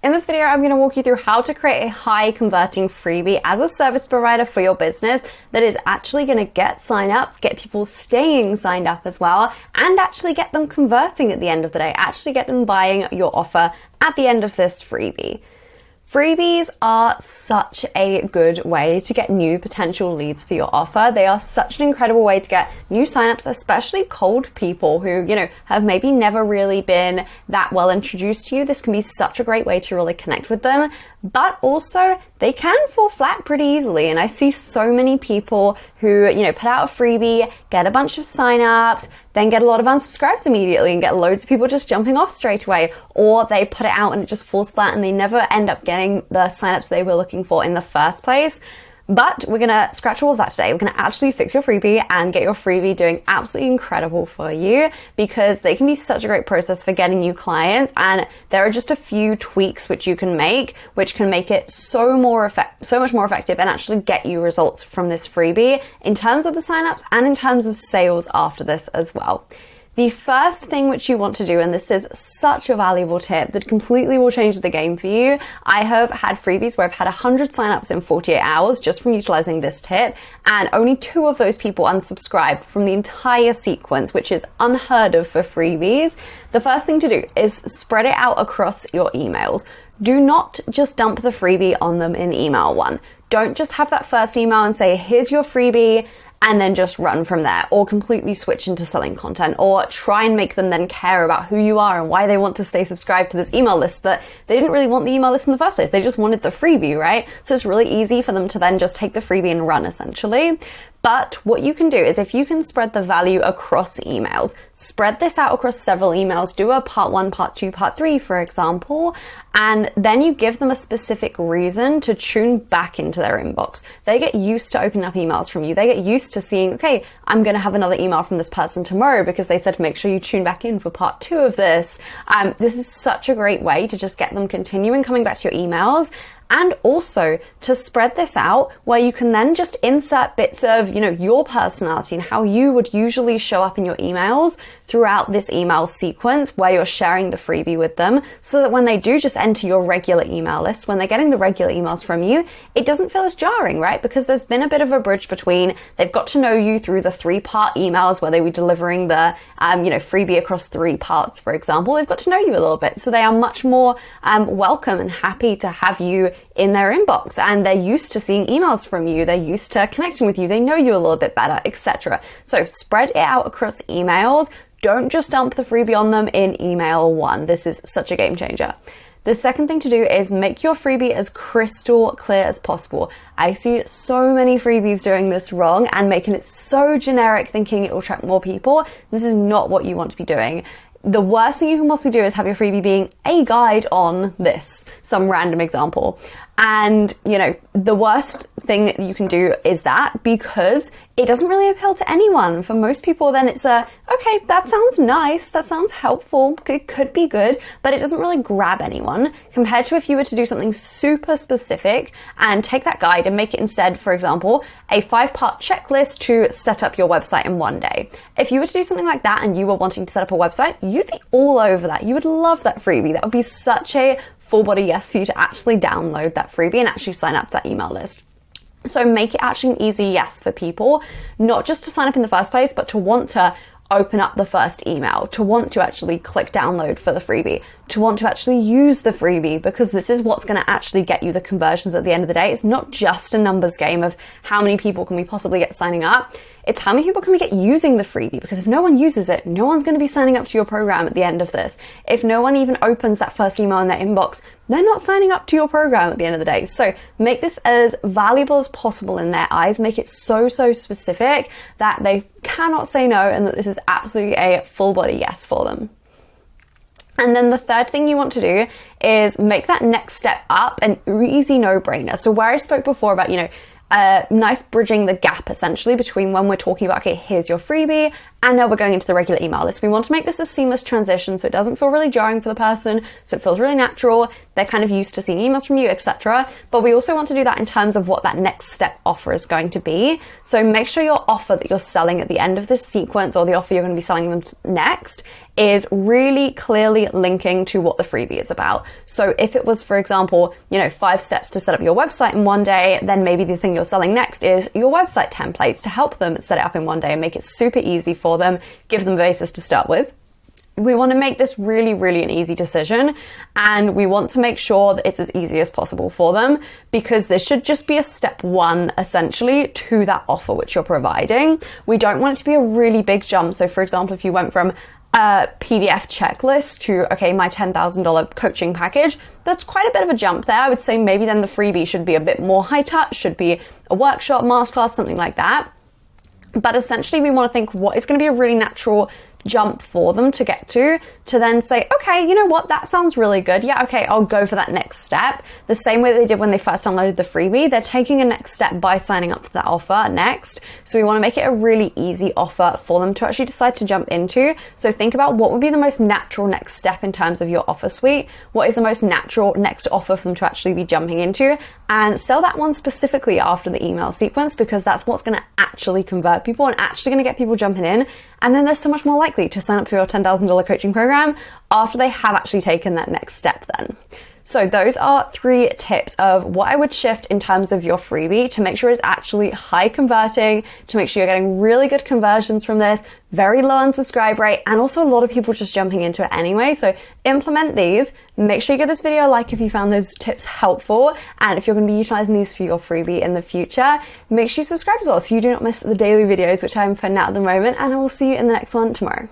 In this video, I'm going to walk you through how to create a high converting freebie as a service provider for your business that is actually going to get signups, get people staying signed up as well, and actually get them converting at the end of the day, actually get them buying your offer at the end of this freebie. Freebies are such a good way to get new potential leads for your offer. They are such an incredible way to get new signups, especially cold people who, have maybe never really been that well introduced to you. This can be such a great way to really connect with them, but also they can fall flat pretty easily. And I see so many people who, put out a freebie, get a bunch of signups, then get a lot of unsubscribes immediately and get loads of people just jumping off straight away, or they put it out and it just falls flat and they never end up getting the signups they were looking for in the first place. But we're gonna scratch all of that today. We're gonna actually fix your freebie and get your freebie doing absolutely incredible for you, because they can be such a great process for getting new clients. And there are just a few tweaks which you can make, which can make it so much more effective and actually get you results from this freebie in terms of the signups and in terms of sales after this as well. The first thing which you want to do, and this is such a valuable tip that completely will change the game for you. I have had freebies where I've had 100 signups in 48 hours just from utilizing this tip, and only 2 of those people unsubscribed from the entire sequence, which is unheard of for freebies. The first thing to do is spread it out across your emails. Do not just dump the freebie on them in email 1. Don't just have that first email and say, here's your freebie, and then just run from there, or completely switch into selling content, or try and make them then care about who you are and why they want to stay subscribed to this email list that they didn't really want the email list in the first place. They just wanted the freebie, right? So it's really easy for them to then just take the freebie and run, essentially. But what you can do is, if you can spread the value across emails, spread this out across several emails, do a part 1, part 2, part 3, for example, and then you give them a specific reason to tune back into their inbox. They get used to opening up emails from you. They get used to seeing, okay, I'm going to have another email from this person tomorrow because they said, make sure you tune back in for part 2 of this. This is such a great way to just get them continuing coming back to your emails. And also to spread this out where you can then just insert bits of, your personality and how you would usually show up in your emails throughout this email sequence where you're sharing the freebie with them, so that when they do just enter your regular email list, when they're getting the regular emails from you, it doesn't feel as jarring, right? Because there's been a bit of a bridge between they've got to know you through the 3-part emails where they were delivering the, freebie across 3 parts, for example. They've got to know you a little bit. So they are much more welcome and happy to have you in their inbox, and they're used to seeing emails from you. They're used to connecting with you. They know you a little bit better, etc. So spread it out across emails. Don't just dump the freebie on them in email 1. This is such a game changer. The second thing to do is make your freebie as crystal clear as possible. I see so many freebies doing this wrong and making it so generic, thinking it will attract more people. This is not what you want to be doing. The worst thing you can possibly do is have your freebie being a guide on this, some random example. And, the worst thing you can do is that, because it doesn't really appeal to anyone. For most people, then it's okay, that sounds nice, that sounds helpful, it could be good, but it doesn't really grab anyone, compared to if you were to do something super specific and take that guide and make it instead, for example, a 5-part checklist to set up your website in 1 day. If you were to do something like that and you were wanting to set up a website, you'd be all over that. You would love that freebie. That would be such a full body yes for you to actually download that freebie and actually sign up to that email list. So make it actually an easy yes for people, not just to sign up in the first place, but to want to open up the first email, to want to actually click download for the freebie, to want to actually use the freebie, because this is what's going to actually get you the conversions at the end of the day. It's not just a numbers game of how many people can we possibly get signing up. It's how many people can we get using the freebie, because if no one uses it, no one's going to be signing up to your program at the end of this. If no one even opens that first email in their inbox, they're not signing up to your program at the end of the day. So make this as valuable as possible in their eyes. Make it so specific that they cannot say no, and that this is absolutely a full body yes for them. And then the third thing you want to do is make that next step up an easy no-brainer. So where I spoke before about, nice bridging the gap essentially between when we're talking about, okay, here's your freebie And now we're going into the regular email list. We want to make this a seamless transition so it doesn't feel really jarring for the person, so it feels really natural. They're kind of used to seeing emails from you, etc. But we also want to do that in terms of what that next step offer is going to be. So make sure your offer that you're selling at the end of this sequence, or the offer you're going to be selling them next, is really clearly linking to what the freebie is about. So if it was, for example, 5 steps to set up your website in one day, then maybe the thing you're selling next is your website templates to help them set it up in one day and make it super easy for them, give them a basis to start with. We want to make this really, really an easy decision, and we want to make sure that it's as easy as possible for them, because this should just be a step 1 essentially to that offer which you're providing. We don't want it to be a really big jump. So for example, if you went from a PDF checklist to, okay, my $10,000 coaching package, that's quite a bit of a jump there. I would say maybe then the freebie should be a bit more high touch, should be a workshop, masterclass, something like that. But essentially we want to think what is going to be a really natural jump for them to get to then say, okay, you know what, that sounds really good. Yeah, okay, I'll go for that next step. The same way they did when they first downloaded the freebie, they're taking a next step by signing up for that offer next. So we want to make it a really easy offer for them to actually decide to jump into. So think about what would be the most natural next step in terms of your offer suite. What is the most natural next offer for them to actually be jumping into, and sell that one specifically after the email sequence, because that's what's going to actually convert people and actually going to get people jumping in. And then they're so much more likely to sign up for your $10,000 coaching program after they have actually taken that next step then. So those are 3 tips of what I would shift in terms of your freebie to make sure it's actually high converting, to make sure you're getting really good conversions from this, very low unsubscribe rate, and also a lot of people just jumping into it anyway. So implement these. Make sure you give this video a like if you found those tips helpful. And if you're going to be utilizing these for your freebie in the future, make sure you subscribe as well so you do not miss the daily videos which I'm putting out at the moment. And I will see you in the next one tomorrow.